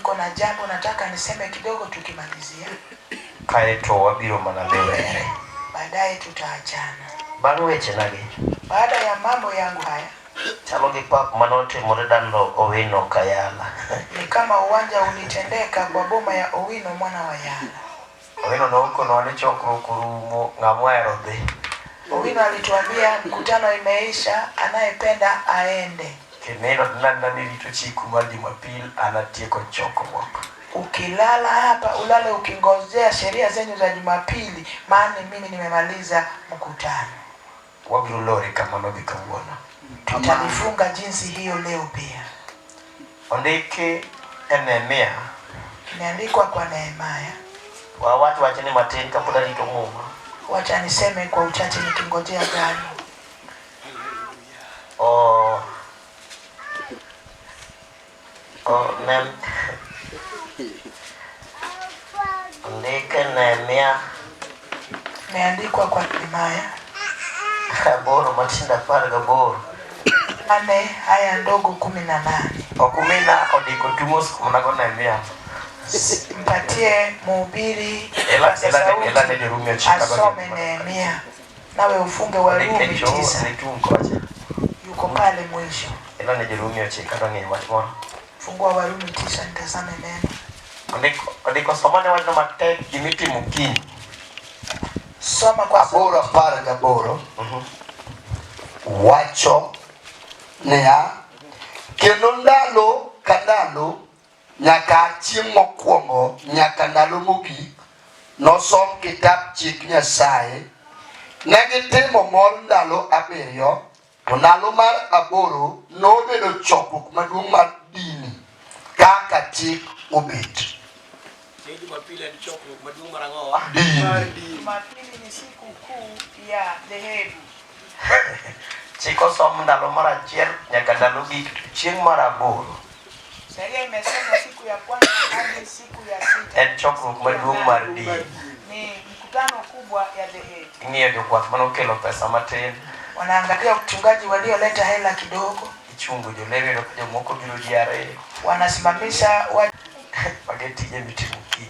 niko na jambo nataka niseme kidogo tukimalizia. Kaeto wabiro mana lewere. Baadaye tutaachana. Bang' weche nagi. Baada ya mambo yangu haya. Chalo gi pap manote moredando Owino Kayala. Ni kama uwanja ulitendeka kwa boma ya Owino mwana wa Yala. Owino noko no ane chokro kurumo ng'amwero dhi. Owino alituambia mkutano imeisha, anayependa aende. Keneno nanda nilito chiku ma Jumapili anatieko chokruok. Ukilala hapa ulale ukingojea sheria zenyu za Jumapili, maana mimi nimemaliza mkutano. Wabiro lore kama no bikawuono. Tutalifunga jinsi hiyo leo pia. Ondike Nehemia. Imeandikwa kwa Nehemia. Wa watu wacheni matin kapuna rito Mungu. Wacha niseme kwa uchache nikingojea gani. Ondike Nehemia. Imeandikwa kwa Nehemia. Boro matinda parga boro. Ane haya ndogo 18. Okumina odiko tumos kunago Nehemia. Mpatie mhubiri ela ne Jerumia chika asome Nehemia. Nawe ufunge Warumi 9. Yuko pale mwisho. Ela ne Jerumia chika ngi wachmo. Fungua Warumi 9 nitazame neno. Odiko somane wachno matek gimiti mukini. Soma kwa Aboro parga boro. Wacho nea kendo ndalo kadalo nyaka chieng' mokwongo nyaka ndalo mogik nosom kitap chik Nyasaye. Ne gitimo mor ndalo 7 to ndalo mar 8 nobedo chokruok maduong' mar dini kaka chik obet. Jumapili ni chokruok maduong' mar ang'o? Jumapili ni siku kuu ya dhehebu. Chiko som ndalo mar 1 nyaka ndalo gik chieng' mar 8. Sheria imesema siku ya kwanza hadi siku ya 6. En chokruok maduong' mar dini. Ni mkutano kubwa ya dhehebu. Ing'iyo jokwath manokelo pesa matin. Wanaangalia wachungaji walioleta hela kidogo. Ichungo jolewi na jomoko biro diare. Wanasimamisha Wagetije mitimuki.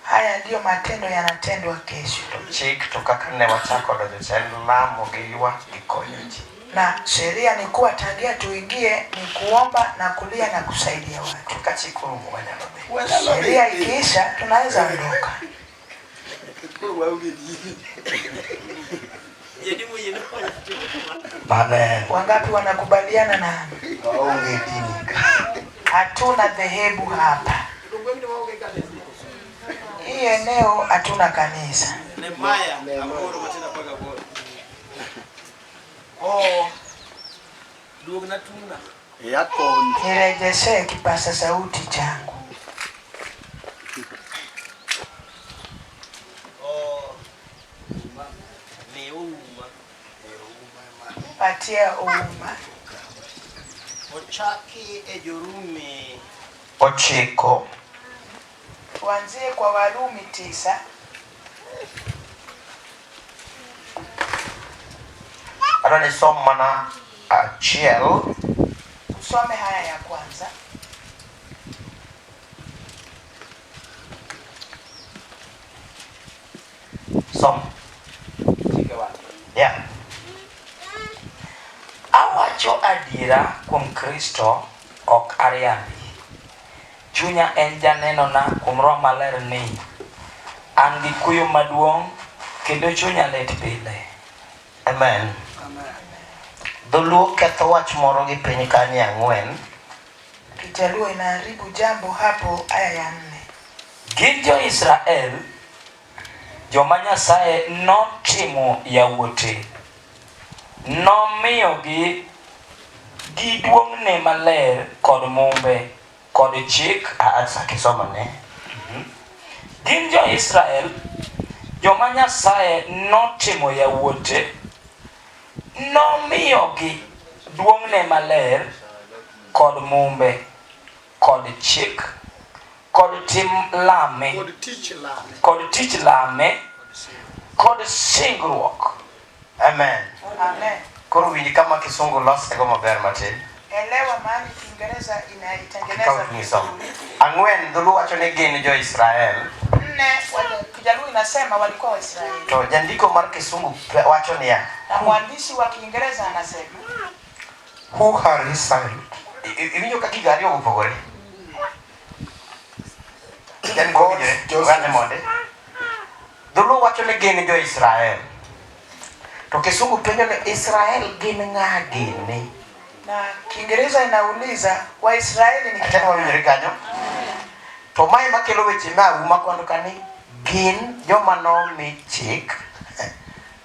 Haya ndio matendo yanatendwa kesho. Chik to kaka ne wachako dojo chen lamo gi ywak gi konyo ji. Na sheria ni kuwa tangia tuingie ni kuomba na kulia na kusaidia watu. Tukachiko rumo wanyalo be. Sheria ikiisha tunaweza ondoka. Maana Wangapi wanakubaliana na waonge dini? Hatuna dhehebu hapa. Hii eneo hatuna kanisa. Nehemia Aboro matinda parga boro. Duog na tuna. Yakon. Nirejeshe kipasa sauti changu. Patia Ouma. Ochaki e Jorumi 9. Tuanzie kwa Warumi 9. Ana ni som mana achiel. Usome haya ya kwanza. Som. Yeah. Awacho adiera kuom Kristo ok ariambi. Chunya en janeno na kuom Roho Maler ni an gi kuyo maduong' kendo chunya lit pile. Amen. Dholuo ketho wach moro gi piny kani 4. Kijaluo inaharibu jambo hapo aya ya 4. Gin jo Israel joma Nyasaye notimo yawuote, nomiyogi giduong'ne maler kod mumbe kod chik. Kisomane. Gin jo Israel joma Nyasaye notimo yawuote, nomiyogi duong'ne maler kod mumbe kod chik kod tim lame kod tich lame kod singruok. Amen. Amen. Koro winji kama kisungu lose go maber matin. Elewa mahali Kiingereza inaitengeneza vizuri. Ang'wen dhulu wacho ni gin jo Israel. 4 Kijaluo inasema walikuwa Waisraeli. To jandiko mar Kisungu wacho ni ya. Na mwandishi wa Kiingereza anasema Who are Israel? Iwinjo ka gigo ariyo opogore. Dhulu wacho ni gin jo Israel. To Kisungu penjo ni Israel gin ng'a gini? na Kiingereza inauliza Waisraeli ni Atema wawinjore kanyo. To mae makelo weche mauma kondo kani gin joma nomi chik.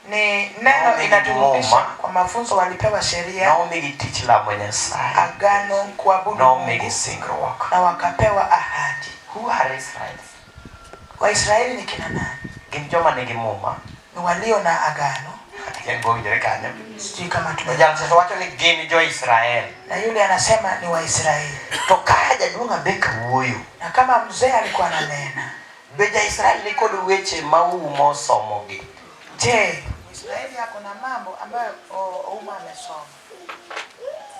ni neno inaturudisha kwa mafunzo walipewa sheria, Naomigi tich lamo Nyasaye. agano, kuabudu Naomigi singruok. na wakapewa ahadi. Who are Israel? Waisraeli ni kina nani? Gin joma nigi muma. Ni walio na agano. Yen bowinjore kanyo. Sijui kama To Jansen wacho ni gin jo Israel. na yule anasema ni Waisraeli. To kaya jaduong' Abeka wuoyo. Na kama mzee alikuwa ananena, Be ja Israel ni kod weche maumo somogi. je, Israeli yako na mambo ambayo Ouma amesoma?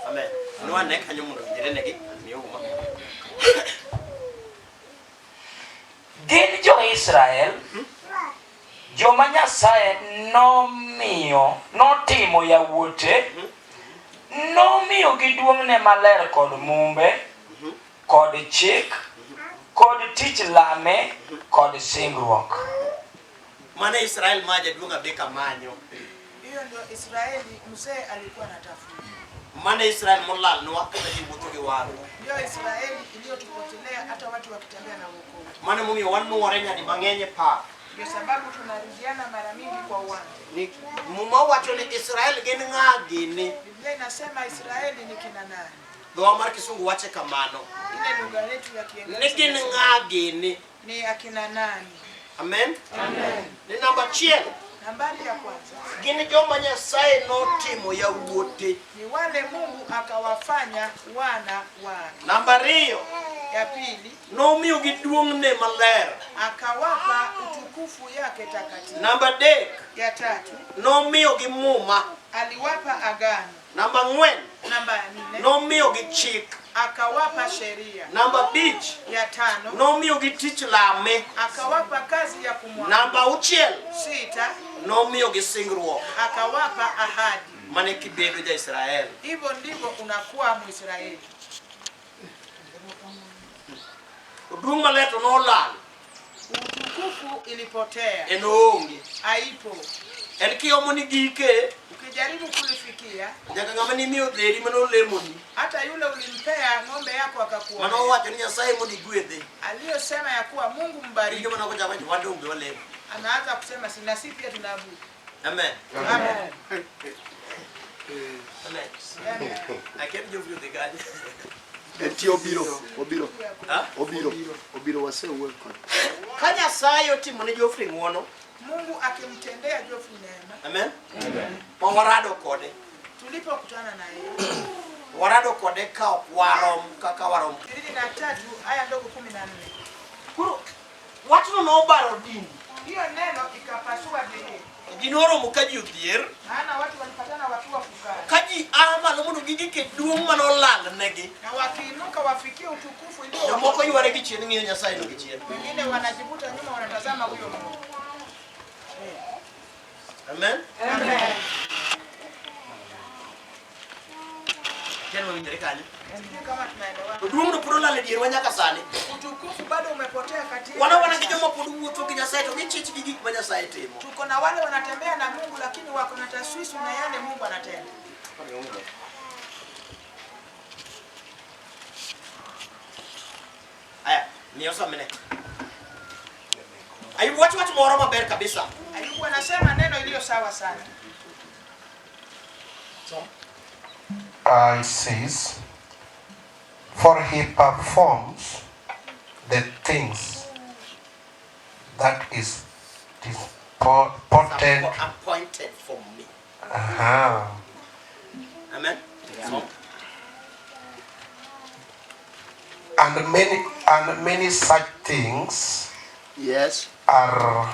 Amen. Nwane kanyo mundo ngirenegi ni Ouma. Gin jo Israel, joma Nyasaye notimo yawuote, nomiyo gi duong'ne maler kod mumbe, kod chik, kod tich lame, kod singruok. Mane Israel maja duong' Abeka manyo. Hiyo ndio Israeli mzee alikuwa anatafuta. Mane Israel molal no wakati jibuto gi waru. Ndio Israeli iliyotupotelea hata watu wakitembea na wokovu. Mane mumi wanuore nyadi mang'enye pa. Ndio sababu tunarudiana mara mingi kwa uwanja. Ni muma wacho ni Israel gin ng'a gini. Biblia inasema Israeli ni kina nani? Dhowa mar Kisungu wache kamano. Ile lugha yetu ya Ni Kiingereza gin ng'a gini. ni akina nani? Amen. Amen. Ni namba 1. Nambari ya kwanza Gin joma Nyasaye notimo yawuote. ni wale Mungu akawafanya wana wake. Namba 2. Ya pili Nomiyo gi duong'ne maler. akawapa utukufu yake takatifu. Namba 3. Ya tatu Nomiyo gi muma. aliwapa agano. Namba 4. Namba 4 Nomiyo gi chik. akawapa sheria. Namba 5. Ya tano Nomiyo gi tich lame. akawapa kazi ya kumwabudu. Namba 6. 6 Nomiyo gi singruok. akawapa ahadi. Mane kibedo ja Israel. Hivyo ndivyo unakuwa Mwisraeli. Duong' maleto nolal. Utukufu ilipotea, En onge. haipo. En kiomo ni gike. Ukijaribu kulifikia, Nyaka ng'ama ni miyo dheri manolemoni. hata yule ulimpea ng'ombe yako akakuwa Mano wacho ni Nyasaye mondo igwedhe. aliyosema ya kuwa Mungu mbariki, Joma nako chama wande onge walemo. anaanza kusema sina, si pia tunaabudu. Amen. Amen. Amen. Akem jofrio de gani. Enti obiro. Ha? Obiro wasewuoyo kode. Ka Nyasaye otimo ne Jofri ng'wono. Mungu akimtendea Jofri neema, Amen. Ma warado kode. tulipokutana na yeye Warado kode ka ok warom kaka warom. 23 aya ndogo 14. Koro wachno nobaro dini. Hiyo neno ikapasua dini, Ji noromo ka ji odhier. maana watu walipatana wakiwa fukara, Ka ji malo mondo gigike duong' manolal negi. na wakiinuka wafikie utukufu ndio Jomoko yware gi chien ng'iyo Nyasaye no gi chien. wengine wanajivuta nyuma, wanatazama huyo Mungu. Amen. Amen. Tena wawinjore kanyo. Sijui kama tunaelewana. Duong' no pod olal e dierwa nyaka sani. Utukufu bado umepotea kati yetu. Wana gi joma pod wuotho gi Nyasaye to gichich gi gik ma Nyasaye timo. Tuko na wale wanatembea na Mungu lakini wako na taswishi na yale Mungu anatenda. Aya, niosomene. Ayubu watu moro maber kabisa. Ayubu anasema neno iliyo sawa sana. It says, for he performs the things that is ported. Appointed for me. Amen. So, And many such things yes. are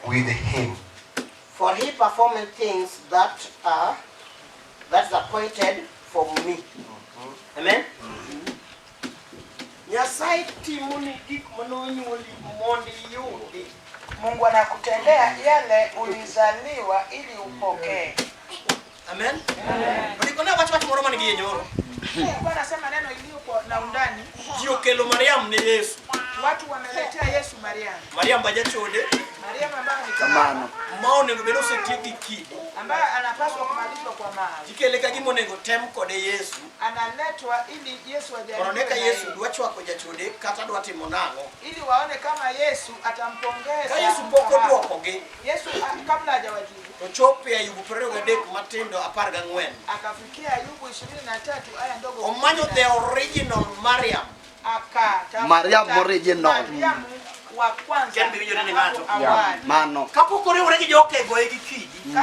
with him. For he performing things that are that's appointed for me. Amen. Nyasaye timoni gik manonyuoli mondi yudi. Mungu anakutendea yale ulizaliwa ili upokee. Amen. Ulikona watu moroma ni ginyoro. Mungu anasema neno iliyo na undani. Jio kelo Mariam ni Yesu. Watu wameletea Yesu Mariam. Mariam bajachode. Mariam ambaye ni kamano. Maone ngobelo setiki kidi. Ambaye anapaswa kumalizwa kwa maji. Jikeleka gimonengo tem kode Yesu. Analetwa ili Yesu ajaribiwe. Oroneka Yesu dwachwa kwa jachode kata dwatimo nango. Ili waone kama Yesu atampongeza. Ka Yesu poko dwokoge. Yesu kabla hajawajibu. Ochope Ayubu 23 matindo 14. Akafikia Ayubu 23 aya ndogo. Omanyo the original Mariam. Mariam original. Mariam wa kwanza. Kiambi winyo ni ngato. Mano. Kapokore uregi joke goegi kidi.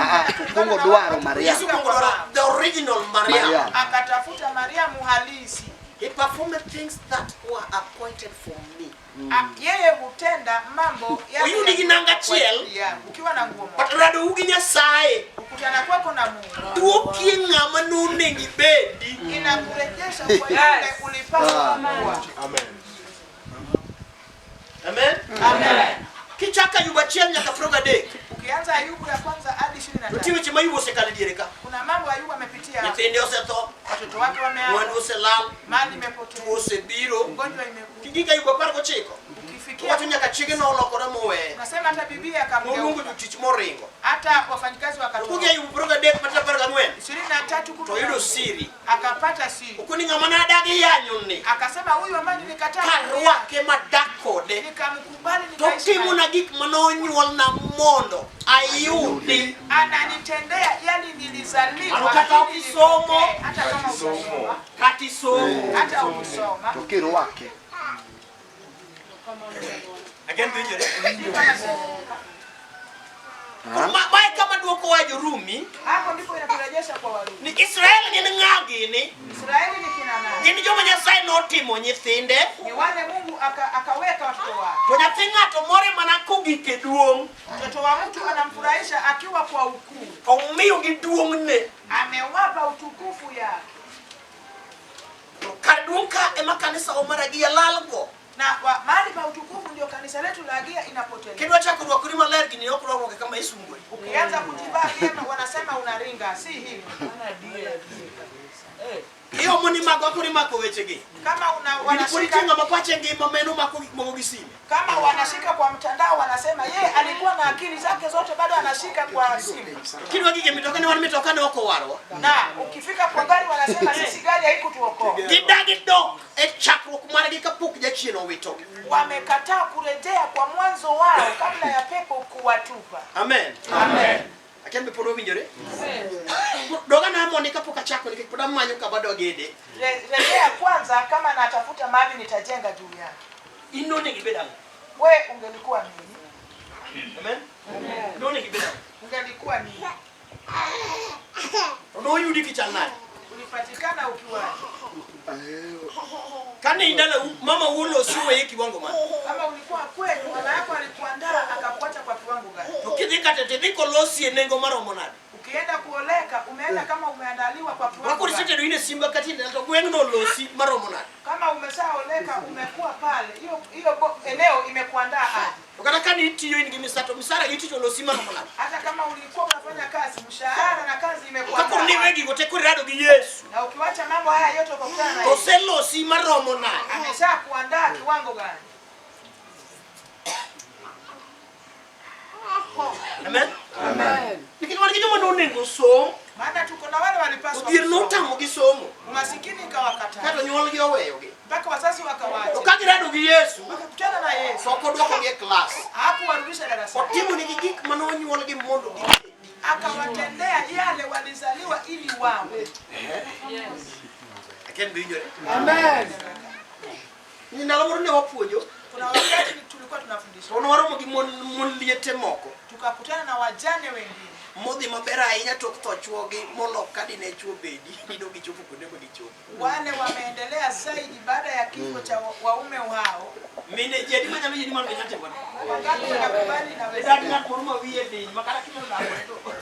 Kongo duaro Mariam. Yesu kongo duaro the original Mariam. Akatafuta Mariamu halisi. He performed things that were appointed for me. Yeye hutenda mambo yake. Uyu niginanga chiel. Ukiwa na nguo moja. Patrado ugi Nyasaye. Ukutana kwako na Mungu. Duokie ngama nunengi bedi. Inakurejesha kwa yule ulipaswa kuwa. Amen. Amen. Amen. Kichaka yuba chiel nyaka proga dek. Ukianza Ayubu ya kwanza hadi 23. Utiwe chima yubo sekali diereka. Kuna mambo Ayubu amepitia. Nyithinde osetho. Watoto wake wameaga. Mwandu oselal. Mali imepotea. Osebiro. Ugonjwa imekuja. Kigika yuba pargo chiko. Ukifikia watu nyaka chige no lokore mowe. Unasema hata Biblia akamgeuka. Mungu jutich moringo. Hata wafanyikazi wakatoka. Kuja yubo proga dek mata parga ngwen. 23 kutoka. To yudo siri. Akapata siri. Ukuni ngama na adagi yanyuni. Akasema huyu ambaye nilikataa. Karwake madakode. Nikamkubali Tokimu na gik manonyuol na mondo ayudi. Ananitendea yani nilizaliwa. Anukata ukisomo. Hata kama ukisoma. Kati somo. Hata ukisoma. Tokiro wake. Again binjore. Mae kama duoko wa Rumi. Hapo ndipo inakurejesha kwa Warumi. Ni Israeli gin ng'agi ni. Israeli ni kina nani? Gin joma Nyasaye notimo nyithinde. Ni wale Mungu akaweka watoto wake. To nyathi ng'ato more mana kogike duong'. Mtoto wa mtu anamfurahisha akiwa kwa ukuu. Omiyo gi duong'ne. Amewapa utukufu yake. Kar duong' ka ema kanisa omaragia lalgo. Na mahali pa utukufu ndio kanisa letu la Agia inapotelea. Kidwa cha kurwakuri maler gini okurwako kama isumbwe. Ukianza kujivaa vyema wanasema unaringa, si hivi. Hiyo moni magwako ni mako wechegi. Kama wanashika mapache ngima meno mako mogisime. Kama wanashika kwa mtandao wanasema yeye alikuwa na akili zake zote bado anashika kwa simu. Kidwa gige mitokane wan mitokane wako warwa. Na ukifika kwa gari wanasema sisi gari haikutuokoa. Gidagi dok chakruok margi kapok jachieno wito. Wamekataa kurejea kwa mwanzo wao kabla ya pepo kuwatupa. Amen. Amen. Akiambe podo winjore. Doga na moni kapok achako nikik poda manyo ka bado gede. Rejea kwanza kama natafuta mahali nitajenga juu yake. Inone gibedang. Wewe ungelikuwa nini? Amen. Inone gibedang. Ungelikuwa nini? No yudi kichanani. Ulipatikana ukiwa Kani indala mama ulo siwe hiki wango man. kama ulikuwa kweli mama yako alikuandaa akakuacha kwa kiwango gani? Ukidhika tetiko losi enengo mara monadi. Ukienda kuoleka umeenda kama umeandaliwa kwa kiwango Wako gani? risete duine simba katini nato gwengno losi mara monadi. Kama umeshaoleka umekuwa pale hiyo eneo imekuandaa aje? Ukata kani itiyo ingi misato misara itiyo losi mara monadi. Hata kama ulikuwa unafanya kazi mshahara na kazi imekuandaa. Kako ni wengi gote kurado gi Yesu. Na ukiwacha mambo haya yote ukakutana na To Yesu. selo si mara monadi. Ameshakuandaa kiwango gani? Amen. Amen. Nikiwa kijomo no nengo so. Maana tuko na wale walipaswa. Udir no tamo gisomo. Umasikini kawakataa. Kato nyuol gi oweyo gi. Mpaka wazazi wakawaacha. Ukagirado gi Yesu. Wakakutana na Yesu. Soko dwoko gi class. Hapo warudisha darasani. Otimu ni gik manonyuol gi mondo gi. Akawatendea yale walizaliwa ili wawe. Aken binjore. Amen. Ni nalomoro ne wapuonjo. Kuna wakati tulikuwa tunafundisha. Ono waro gi mon liete moko. Tukakutana na wajane wengine. Modhi mabera ahinya tok to chuo gi molok kadine chuo bedi. Nido gi chopo kuonde ma gichopo. Wale wameendelea zaidi baada ya kifo cha waume wao. Mine jadi manya miji ni manga nyate bwana. Wangapi wanakubali na Dadi wewe? na koruma wiye deni makara kimo la to.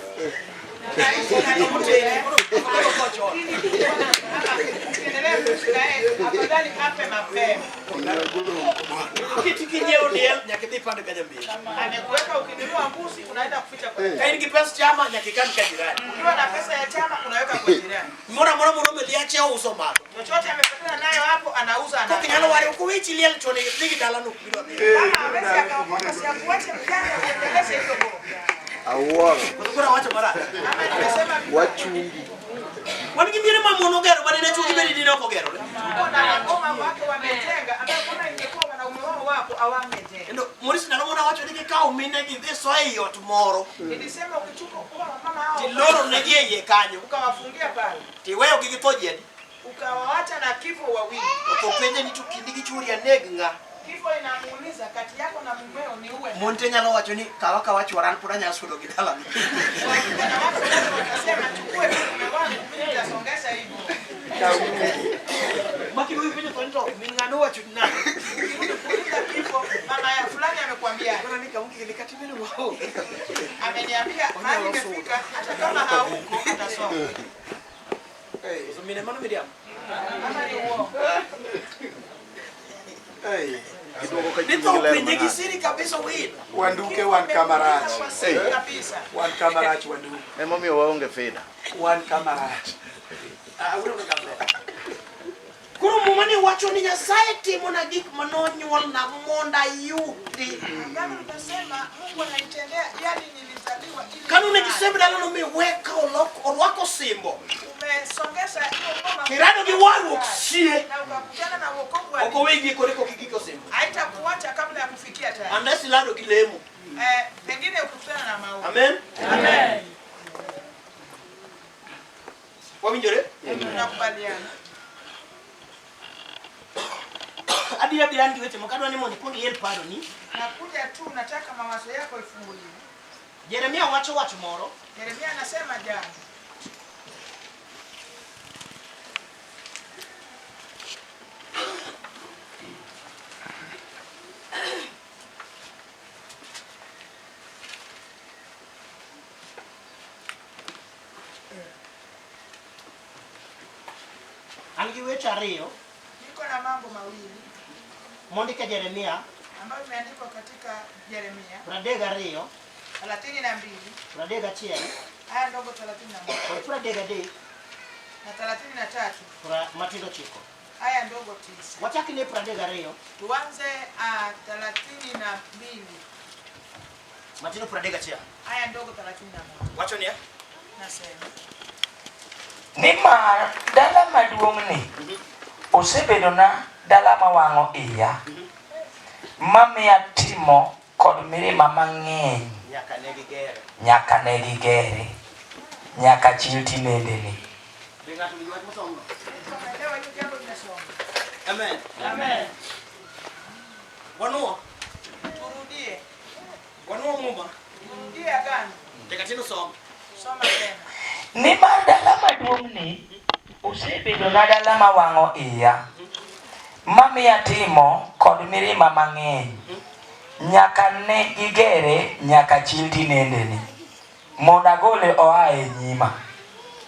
Afadhali ape mapema. Kitu kinyeo ndio nyakiti pande kaja mbili. Amekuweka ukinunua mbuzi unaenda kuficha kwa. Kaini kipesa chama nyakikani kwa jirani. Ukiwa na pesa ya chama unaweka kwa jirani. Mbona mwanaume liache au usoma. Chochote amepatana nayo hapo anauza Kwa kinyalo wale ukuwichi ile chone ligi dalano kilo. Kama hawezi akaokoka si akuache mjane uendeleze hiyo boma. Awara. Kuna wacha mara. Kama nimesema Wachungi. Wanigimire mamono gero bali na chuki bali dinoko gero. kuna maboma wake wamejenga ambapo kama ingekuwa wanaume wao wapo awangejenga. Ndo Morris na naona wacho nike kao mine give so hiyo tomorrow. Nilisema ukichuka kwa mama hao. Tiloro nejeye kanyo. Ukawafungia pale. Tiweyo kigitoje. Ukawaacha na kifo wawili. Ukopende ni tukindigi churi ya negnga. Kifo inamuuliza kati yako na mumeo ni uwe. Monte nyalo wacho ni kawaka wacho waran pura nyasudo gidala. Wakasema chukue mume wangu mimi nitasongesha hivyo. Maki huyu vile tonto mingano wacho na. Kuuliza kifo mama ya fulani amekwambia. Bwana nikamki nikatibele wao. Ameniambia mali imefika hata kama hauko utasoma. So mine mano Miriam. Mama ni uongo. Nito kwenye kisiri kabisa wewe. Wanduke wan kamarach. Kabisa. Wan kamarach wanduke. Mimi waonge fedha. Wan kamarach. Uro ngabla. Kuru mumani wacho ni Nyasaye timo na gik manonyuol na monda yudi. Ngani utasema Mungu anaitendea yani nilizaliwa ili. Kanuni kisema dalano miweka olwako simbo. Umesongesha hiyo ngoma. Kirado giwaru okshie. Na ukakutana na wokovu wa. Oko wigi koreko kigiko simbo. Haitakuacha kabla ya kufikia tayari. Andasi lado gilemu. Pengine ukutana na maovu. Amen. Amen. Wawinjore? Tunakubaliana. Adi abirangi wete makadwa ni moni kongi yel pado ni. Nakuja tu nataka mawazo yako ifunguliwe. Jeremia wacho moro. Yeremia anasema jana. Angi wecha ariyo. Niko na mambo mawili Mondika Jeremia. ambayo imeandikwa katika Yeremia Pradega ariyo. 32 Pradega chiel. aya ndogo 31 Kod pradega dek. na 33 Matindo chiko. aya ndogo 9. Wachaki ni pradega ariyo. Tuanze 32 Matindo pradega chiel. aya ndogo 31. Wacho ni ya? Nasema Nimar dala maduong' ni osebedo na dala mawang'o iya mamiya timo kod mirima mang'eny nyaka ne gigere nyaka chiel tinendeni. Dengar tu liwat mosong. leo hiyo jambo linasoma. Amen. Amen. Wanuo. Wanuo mumba. Turudie agano. Tekatino som. Soma tena. Nimar dala maduong' ni osebedo na dala mawang'o iya mamiya timo kod mirima mang'eny nyaka ne gigere nyaka chiel tinendeni mondo agole oa e nyima.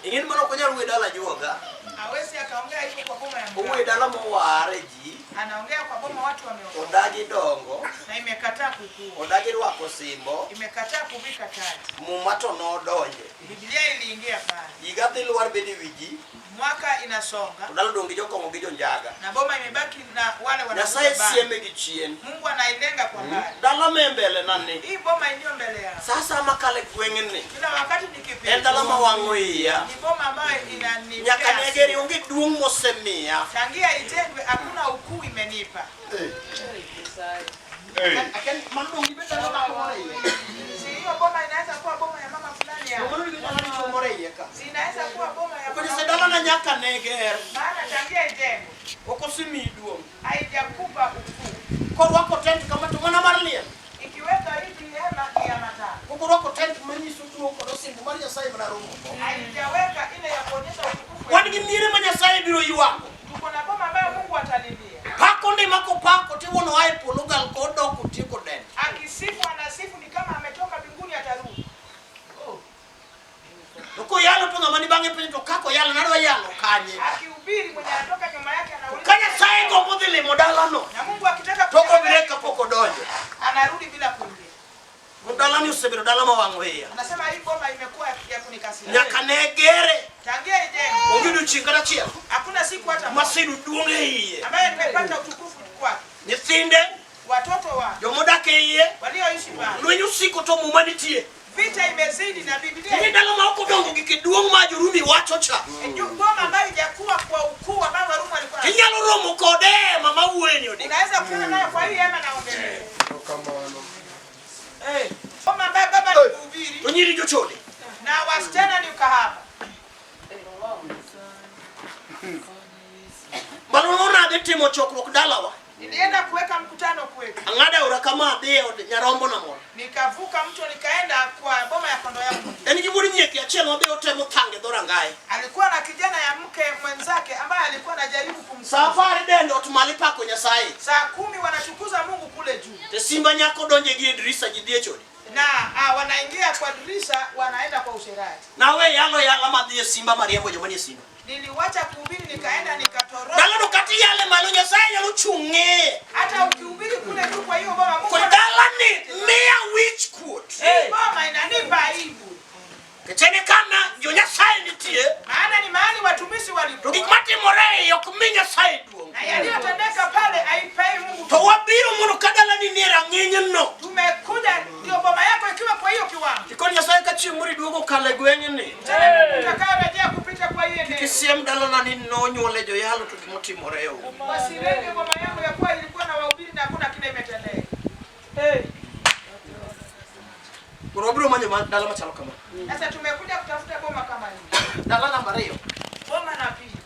Ingin mano kunyal we dala juoga. Hawezi akaongea hivyo kwa boma ya Uwe mganga. dala moware ji. Anaongea kwa boma watu wameokoka. Odagi dongo. Na imekataa kukua. Odagi rwako simbo. Imekataa kuvika taji. Mumato no donje. Biblia iliingia pale. Iga dhil war bedi wiji. Mwaka inasonga. Dala dongi jokongo gi jonjaga. Na boma imebaki na wale Nyasaye wanavuka bana. sieme gi chien. Mungu anailenga kwa mbali. Dala membele nani. Hii boma iliyo mbele yao. Sasa makale gweng'ni. Kila wakati nikipita. En dala mawang'o iya. Ni boma ambayo inanipea. Nyaka negeri onge duong' mosemia. Tangia itengwe hakuna ukuu imenipa. Aken mandong ibeta na makomore iya. Si hiyo boma inaweza kuwa boma ya mama fulani ya. Ngomano ibeta na makomore iya ka. Si inaweza kuwa boma ya Kuni mama. sedala na nyaka neger. Maana tangia itengwe Okosimi duong'. haijakupa ukuu. Korwako tent kama tumana mar liel. Ikiweka hivi hema ni ya matano. Korwako tent manyiso duong' kod osimbo mar Nyasaye mana romo. Haijaweka ile ya kuonyesha utukufu. Wan gi miere ma Nyasaye biro ywako. Tuko na boma ambayo Mungu atalilia. Pako ndima kopako tiwono ae polo gal kodok otieko den. Akisifu anasifu ni kama ametoka mbinguni atarudi. yalo nado yalo kanye. Akihubiri mwenye anatoka nyuma yake anauliza. Kanya sae gombo dhile modala no. Na Mungu akitaka Toko bireka poko donjo. anarudi bila kuingia. Modala ni usebiro dala mawangweya. Anasema hii boma imekuwa ya kunikasiria. Nyaka negere. Tangia ijenge. Ogidu chingana chia. Hakuna siku hata Masidu duonge hiye. ambaye nimepata utukufu kwake. Nithinde. Watoto wa Jomodake hiye. walioishi mbali. Lwenyu siko to mumanitie. Vita imezidi na Biblia. Ni dala maoko dongo gikiduong majurumi wacho cha. Boma ambayo haijakuwa kwa ukuu ambao Warumi walikuwa. Kinyalo romo kode mama uweni odi. Unaweza kufanya nayo kwa hii hema naongelea. Boma ambayo baba ni kuhubiri. Tonyiri jochode. Na wasichana ni ukahaba. Balona de timo chokro dalawa. Nilienda kuweka mkutano kwetu. Angada urakama de nyarombo na moro. Nikavuka mto nikaenda kwa boma ya kondo yangu. Eni giburi nyeki achielo be otemo tange dorangaye. Alikuwa na kijana ya mke mwenzake ambaye alikuwa anajaribu kumsaidia. Safari dendo tumali pako nyasaye. Saa 10 wanatukuza Mungu kule juu. Te simba nyako donje gi dirisa jidie chodi. Na wanaingia kwa dirisha wanaenda kwa usherati. Nawe yalo madhie simba mariambo jomani simba. Niliwacha kuhubiri nikaenda nikatoroka. Dalo kati yale malo nyasaye nyalo chunge. Hata ukihubiri kule tu kwa hiyo boma Mungu. Kwa dala ni mea witch court. Boma inanipa aibu. Ketene kama jo nyasaye nitie. Maana ni mahali watumishi walikuwa. Tukimati more yokuminya side duong. Na yaliyotendeka pale haipai Mungu. To wabiro muno kadala ni nera ngenye no. Tumekuja ndio boma yako ikiwa kwa hiyo kiwango. Ikoni nyasaye kachimuri duogo kale gwenge ni. Utakayorejea kupita kwa hiyo neno. Kisiem dala na ni nonyo lejo yalo tukimoti moreo. Wasirenge boma yangu ya kuwa ilikuwa na wahubiri na hakuna kile imetendeka. Kurobiro manye dala machalo kama. Sasa tumekuja kutafuta boma kama hii. Dala namba hiyo. Boma na pili.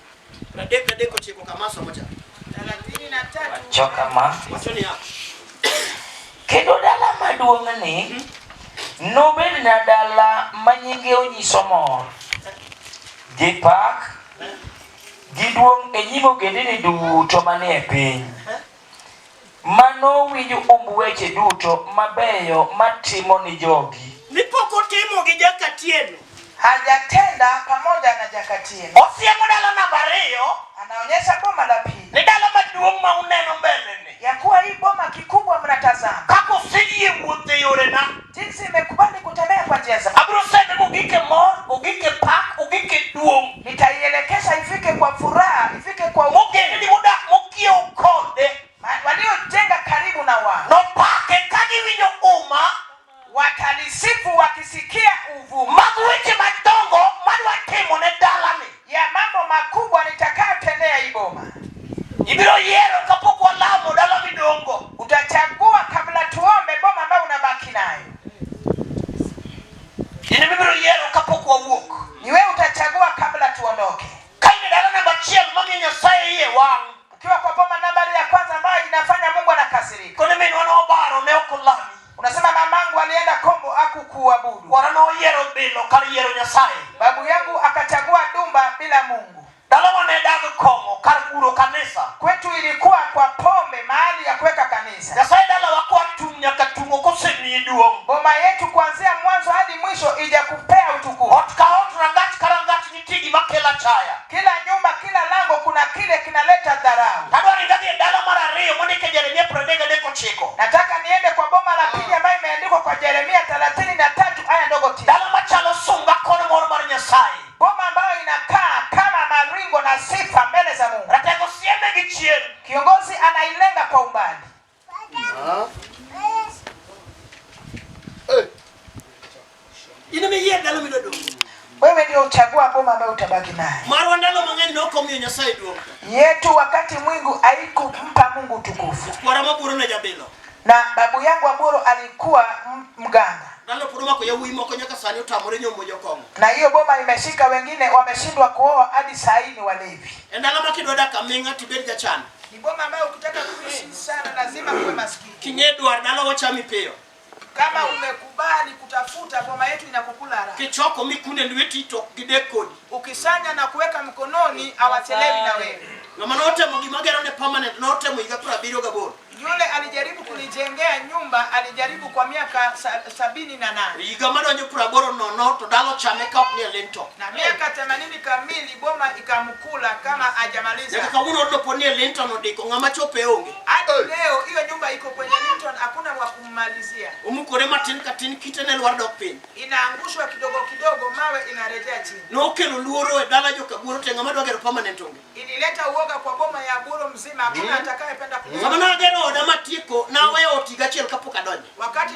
Na deko chiko kama so moja. 33. Choka ma. Wachoni hapa. Kendo dala maduong' ni nobed na dala manyinge onyiso mor. Gi pak, gi duong' e nyim ogendini duto manie piny. Mano winjo weche duto mabeyo matimo ni jogi. Nipoko timo gi jakatieno. Hajatenda pamoja na jakatieno. Osiemo dala namba hiyo. Anaonyesha boma la pili. Ni dala maduong' ma uneno mbele ni. Ya kuwa hii boma kikubwa mnatazama. Kako sijie wuothe yore na. Jinsi imekubali kutembea kwa njia za. Abro sende mugike mor, ugike pak, ugike duong. Nitaielekesha ifike kwa furaha, ifike kwa Mugenge ni muda mukio kode. waliojenga karibu na wao. No pake kagi winyo uma. Watalisifu wakisikia uvumu. Magweche madongo madwa timo ne dala ni. Ya mambo makubwa nitakayotendea hii boma. Ibiro yero kapoko walamo dala midongo. Utachagua kabla tuombe boma ambayo unabaki nayo. Ine bibiro yero kapoko wawuok. Ni wewe utachagua kabla tuondoke. Kaine dala namba chiel mami nyasaye iye wang. Ukiwa kwa boma nambari ya kwanza ambayo inafanya Mungu anakasirika. Kone minu wana obaro ne okulami. Unasema mamangu alienda Kombo hakukuabudu. Wara no yero bilo kari yero nyasaye. Babu yangu akachagua dumba bila Mungu. Dala wane dago kongo kari kuro kanisa. Kwetu ilikuwa kwa pombe mahali ya kuweka kanisa. Nyasaye dala wakua tumnya katungo kose ni duong. Boma yetu kuanzia mwanzo hadi mwisho ijakupea utukufu. Otka rangati karangati nitigi makela chaya. Kila nyumba, kila lango kuna kile kinaleta dharau. Kadwa nidagi dala mara riyo monike Jeremia 39. Nataka niende kwa boma la pili ambayo imeandikwa kwa Yeremia 33 aya ndogo 9. Dala machalo sunga kono moro mar nyasaye. Boma ambayo inakaa kama maringo na sifa mbele za Mungu. Ratego sieme gichien. Kiongozi anailenga kwa umbali. Ine me yie dala midodo. Wewe ndio uchagua boma ambayo utabaki nayo. Marwa ndalo mangeni no komiyo nyasaye duong. Yetu wakati mwingu haikumpa Mungu utukufu. Wara maburo na jabilo. Na babu yangu Aburo alikuwa mganga. Dalo puruma ko yawui moko nyaka sani utamore nyomo jokongo. Na hiyo boma imeshika wengine wameshindwa kuoa hadi saa hii ni walevi. Endala makidoda kaminga tibet jachana. Ni boma ambayo ukitaka kuishi sana lazima uwe maskini. Kingedwar dalo wachami peyo. Kama umekubali kutafuta boma yetu inakukula raha. Kichoko mikune lweti to gidekodi. Ukisanya na kuweka mkononi awachelewi na wewe. Na manote mogimagero ne permanent note muiga 78. Yule alijaribu kunijengea kujengea nyumba alijaribu kwa miaka 78. Higa madonjo 80 to dalo chame ka ok ni lento. Na miaka 80 kamili boma ikamkula kama hajamaliza. Yaka kauno ndo poni lento no diko ngama chope onge. Hadi leo hiyo nyumba iko kwenye Linton, hakuna wa kummalizia. Umukore matin katin kitene lwar dok piny. Inaangushwa kidogo kidogo, mawe inarejea chini. No kelo luoro e dala joka buro te ngama dwagero permanent onge. Ilileta uoga kwa boma ya Buro mzima, hakuna atakayependa kujenga. Sama na gero oda matiko na wewe otiga chiel kapok adonje. Wakati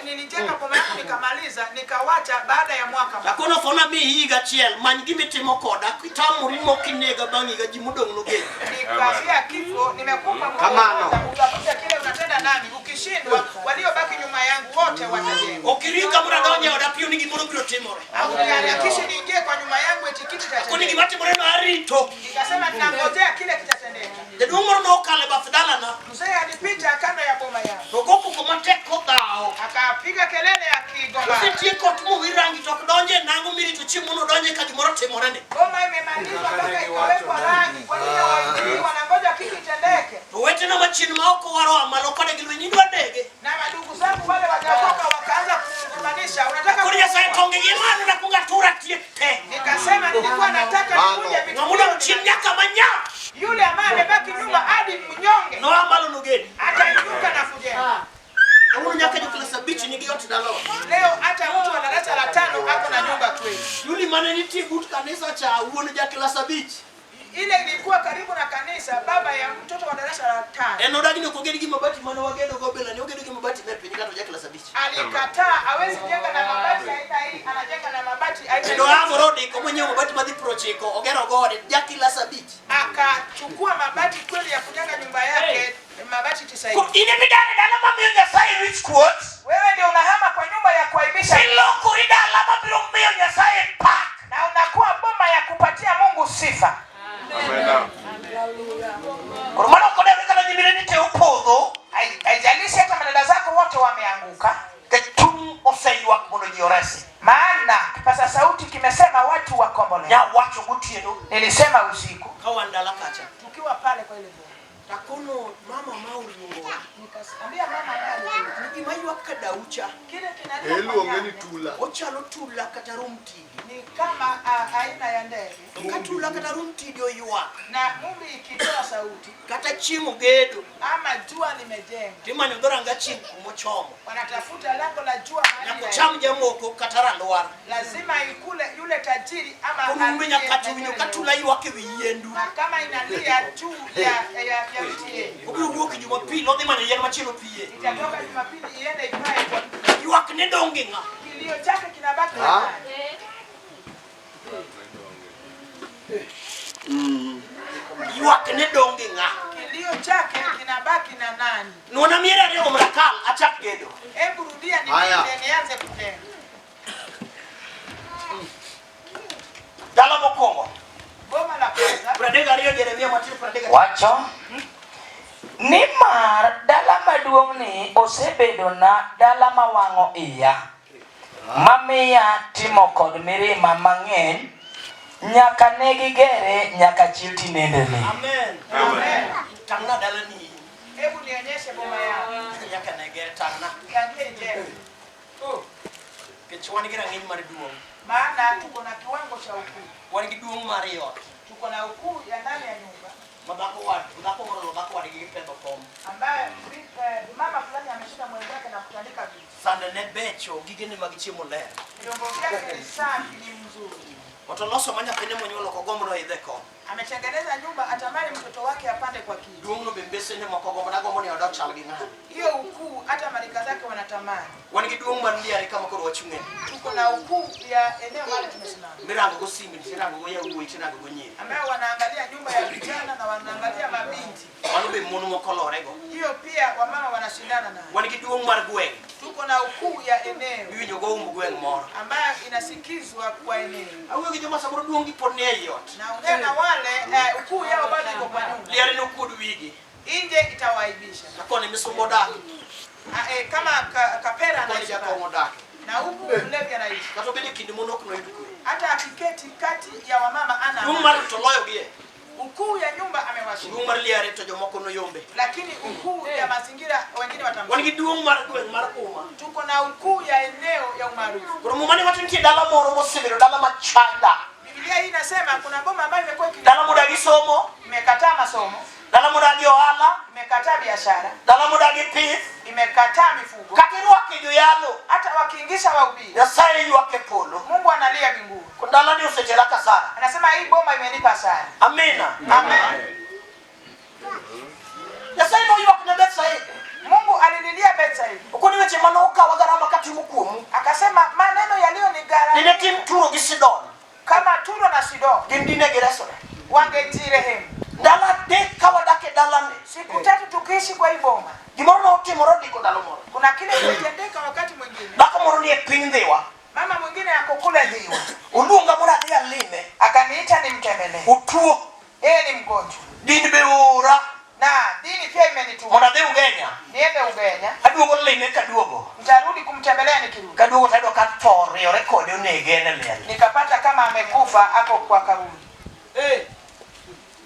nilijenga boma yangu nikamaliza, nikawacha baada ya mwaka. Takono fona bi higa chiel many gimitimo koda kitamuri mokinega bangi ga jimudong no ge. Nikazia kifo, nimekupa Kamano. Utakuta kile unatenda nami, ukishindwa waliobaki nyuma yangu wote watajenga. Okiringa mura donje oda piu ni gimoro biro timore. Au niharakishe niingie kwa nyuma yangu eti kitu Kuni kitatendeka. gimatimore no arito. Nikasema ninangojea kile kitatendeka. Jaduong' no kale bafdala na. Mzee alipita kando ya boma yangu. To gopo kuma tek kodao. Akapiga kelele akigoma. Sitie kot mu wirangi tok donje nango miri to chiemo no donje ka gimoro timore ne. Boma imemalizwa mpaka ikawekwa rangi. Kwa nini waingie wanangoja kitu kitendeke? To wete na machini ma oko waro amalo kode gilwenyi ndo adege. Na madugu zangu wale wajakoka wakaanza kukumanisha. Unataka Kuri ya sai tonge yemanu na kungatura tiete. Nikasema nilikuwa nataka nikuje vitu. Ngamuda mchinya kamanya. Yule ambaye amebaki nyuma hadi mnyonge. No amalo no gedi. Atainuka na kujenga. Ngamuda nyaka jo klasa bichi ni giyote dalo. Leo hata mtu wa darasa la 5 ako na nyumba kweli. Yuli maneni ti gut kanisa cha uone ja klasa bichi. Ile ilikuwa karibu na kanisa, baba ya mtoto wa darasa la 5. Eno dagi no kogedi gi mabati mano wagedo go bela ni ogedi gi mabati mepe ni kato ja klasa bichi. Alikataa, hawezi jenga na mabati aina hii, anajenga na mabati aina Endo hii. amorodi ko mwenye mabati madhi prochiko ogero gode ja klasa bichi. Akachukua mabati kweli ya kujenga nyumba yake, mabati 90. Ko ine midane dala mamiyo Nyasaye rich quotes. Wewe ndio unahama kwa nyumba ya kuaibisha. Ilo kurida alama biro miyo Nyasaye pak. Na unakuwa boma ya kupatia Mungu sifa. Amen. Kurumano kode weka na jimire nite upodho. Haijalishi hata madada zako wote wameanguka. Ketum oseywa kumono jioresi. Maana kipaza sauti kimesema watu wakombolewe. Ya wacho gutieno. Nilisema usiku Kawandala kacha. tukiwa pale kwa ile boma. Takono mama mauriungo. Nikasikia mama pale Nigi maywa kadaucha. kile kinalia. Eluongeni tula. Ochalo tula kata rumtidi. Ni kama aina ya ndege. Katula kata rumtidi oywa. Na mumbi ikitoa sauti Kata chimu gedo. ama jua limejenga. Timanyo doranga chimu kumochomo. Wanatafuta lango la jua Na mahali ya kucham jamoko katara lwar. lazima ikule yule tajiri ama Kumumenya aliye katu winyo mwenyewe. katula yuwake wiyendu. Na kama inalia juu ya mti yenu, Obiru wuoki Jumapili odhi manyo yien machielo piye. itatoka Jumapili iende ipae kwa Yuak ne donge nga. kilio chake kinabaki na nani? Yuak ne donge nga. Kilio chake kinabaki na nani? Nuona miere ariyo mrakal achak gedo. Hebu rudia Haya. nianze kutenga. Dala mokongo. Boma la kwanza, Pradega ariyo Jeremia matiro pradega. Wacho nimar dala maduong' ni osebedo na dala mawang'o iya, mamiya timo kod mirima mang'eny, nyaka ne gigere nyaka chil tinendeni. Amen. Amen. Tangna dala ni. Hebu nionyeshe boma yao. Nyaka ne ger tangna. Niambie njema. Kech wan gi rang'iny mar duong'. Maana tuko na kiwango cha ukuu. Wan gi duong' mar ot. Tuko na ukuu ya ndani ya nyumba Dhako moro dhako wadgi gipedho kom. ambaye mama fulani ameshika mwenzake na kutandika vitu. Sande ne becho gigene mag chiemo ler. Vyombo vyake ni safi, ni mzuri. Otoloso ma nyathine monyuolo ko gombo no idhe kom. Ametengeneza nyumba, atamani mtoto wake apande kwa kiti. Duong' no be mbesene moko gombo na gombo ni odok chal gi ng'ani. Hiyo ukuu hata marika zake wanatamani. Wan gi duong' mar liare kama koro wachung'e. Tuko na ukuu ya eneo mahali tumesimama, Mirango go simi, tirango go yawuoyi, tirango go nyiri. ambayo wanaangalia nyumba ya vijana na wanaangalia mabinti. Mano be mon mokolore go. Hiyo pia wamama wanashindana nayo. Wan gi duong' mar gweng'. Tuko na ukuu ya eneo Iwinjo go gweng' moro. ambayo inasikizwa kwa eneo. Awuoyo gi joma samoro duong' gi pod ni ei ot. Naongea na wale ukuu yao bado iko kwa nyumba. Liare no kuod wigi. Nje itawaibisha. Nakone misumbo dak. Kama kapera Nakone anaishi jakong'o pale. dak. Na huku mlevi anaishi. Kata obed e kinde mon ok noyud kwe. Hata akiketi kati ya wamama ana Duong' amani. mar to loyo gie. ukuu ya nyumba amewashinda. Umar liare to jomoko no yombe. Lakini ukuu ya mazingira wengine watamshinda. Wani giduong mar gweng mar uma. Tuko na ukuu ya eneo ya umaarufu. Kuro mumani watu ntie dala moro mosebiro dala machanda. Biblia hii inasema kuna boma ambayo imekuwa dala mudagi somo, imekataa masomo, dala mudagi ohala, imekataa biashara, dala mudagi pith, imekataa mifugo. Kakirwake joyalo, hata wakiingisha wahubiri, Nyasaye yuake polo. Mungu analia mbinguni. Kundala ni usechela kasara. Anasema hii boma imenipa hasara. Amina. Amen. Nyasaye no yuak na Bethsaida. Mungu alililia Bethsaida. Ukoni weche manoka wagarama katimu kuomu. Akasema maneno yaliyo ni gara. Nile tim Turo gi Sidon. Kama Turo na Sidon. Gindine geresore. Wangetirehemu. Dala de kawadake dala ne. Siku tatu tukiishi kwa hii boma. Gimoro na utimoro diko dalo moro. Kuna kile kilitendeka wakati mwingine. Dako moro ni piny Dhiwa. Mama mwingine ako kule Dhiwa. Uluonga mora dia lime. Akaniita nimtembelee. Utuo. Yeye ni mgonjwa. Din be ora. Na dini pia imenituma. Mona de Ugenya. Niende Ugenya. Aduogo lime kaduogo. Nitarudi kumtembelea nikirudi. Kaduogo tado ka tore ore kode onege ne lel. Nikapata kama amekufa ako kwa kaburi.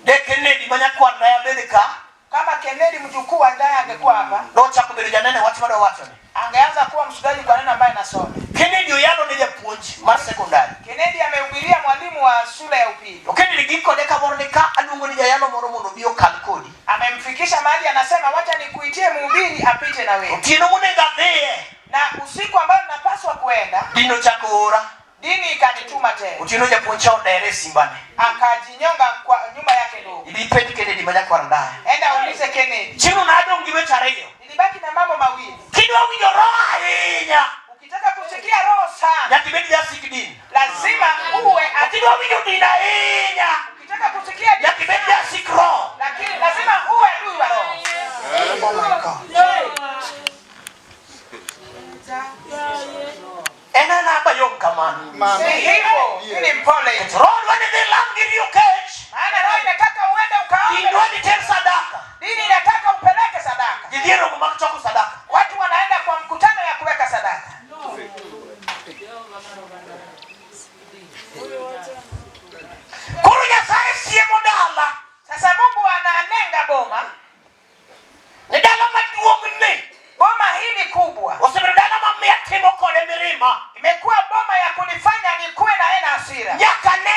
De Kennedy manyakwan na Amerika. Kama Kennedy mjukuu ndaye angekuwa hapa, Do chako bedo janene wach mado wacho ni. angeanza kuwa mshuhudaji kwa neno ambaye nasoma. Kennedy oyalo ni japuonj mar sekondari. Kennedy amehubiria mwalimu wa shule ya upili. Kennedy giko de ka moro ni ka aluongo ni jayalo moro mondo bi okal kodi. Amemfikisha mahali anasema wacha nikuitie mhubiri apite na wewe. Otieno monega dhiye. Na usiku ambao napaswa kuenda, Dino chako ora. dini ikanituma tena. Otieno japuonj odere simbane. Akajinyonga kwa nyuma yake ndogo. Ilipendi Kennedy manyakwan ndaye. Enda uulize Kennedy. Chino na adong gi weche ariyo. Nilibaki na mambo mawili. Kidwa winjo roho ahinya. Ukitaka kusikia roho sana, Nyaka ibed jasik din. lazima uwe Kidwa winjo din ahinya. ukitaka kusikia dini, Nyaka ibed jasik roho. lakini lazima uwe adui wa roho. Oh my God. Ena na bayong kamano. Si hivyo, ni mpole. Roho wani dhi lam gi riyo kech. Maana roho inataka uende ukaombe. Indwa ni ter sadaka. Dini inataka upeleke sadaka. Jidhiero mag choko sadaka. Watu wanaenda kwa mkutano ya kuweka sadaka. Kuru Nyasaye siemo dala. Sasa Mungu analenga boma. Ni dala maduong' ni. Boma hili kubwa Osebedo dala mamia timo kode mirima. imekuwa boma ya kunifanya nikuwe na hasira. Nyaka ne